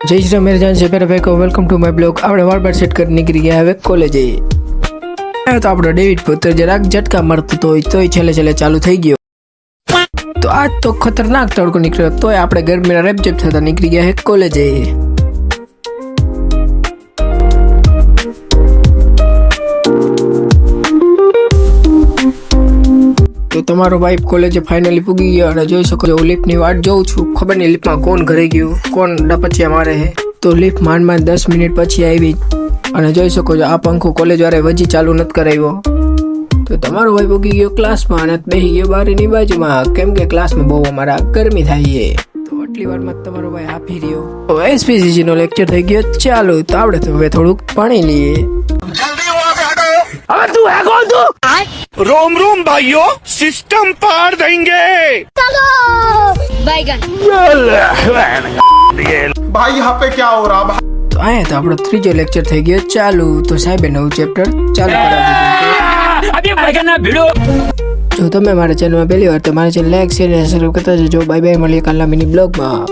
जय श्री राम मेरे जान से मेरा भाई को वेलकम टू माय ब्लॉग। આપણે વાળ સેટ કરી નીકળી ગયા હવે કોલેજે। તો આપણો ડેવિડ પુત્ર જરાક ઝટકા મારતો તોય છેલ્લે ચાલુ થઈ ગયો। તો આજ તો ખતરનાક તડકો નીકળ્યો તોય આપણે ગરમીના રેપજેપ થતા નીકળી ગયા હે કોલેજે। તો તમારો ભાઈ કોલેજે ફાઇનલી પૂગી ગયો અને જોઈ શકો છો લિફ્ટની વાટ જોઉં છું, ખબર નહીં લિફ્ટમાં કોણ ઘરે ગયું, કોણ ડપચિયા મારે હે। તો લિફ્ટ માંડ 10 મિનિટ પછી આવી અને જોઈ શકો છો આ પંખો કોલેજ વાળે હજી ચાલુ નથી કરાવ્યો। તો તમારો ભાઈ પૂગી ગયો ક્લાસમાં અને બેસી ગયો બારીની બાજુમાં, કેમ કે ક્લાસમાં બહુ અમારા ગરમી થાય છે। તો આટલી વારમાં તમારો ભાઈ આપી રહ્યો। તો એસપીસીસી નો લેક્ચર થઈ ગયો ચાલુ। તો આપણે તો હવે થોડુંક પાણી લઈએ। अब तू है कौन तू? रोम रोम भाइयों, सिस्टम पार देंगे। चलो बैगन भाई यहाँ पे क्या हो रहा? તો આયા તો આપણો ત્રીજો લેક્ચર થઈ ગયો ચાલુ। તો સાહેબે નવું ચેપ્ટર ચાલુ કરાવી દીધું। अभी बैगन ना भिड़ो। જો તમે મારા ચેનલમાં પહેલી વાર તો મારા ચેનલ લાઈક શેર અને સબસ્ક્રાઇબ કરતા જજો। બાય બાય, મળીએ કાલના મિની બ્લોગમાં।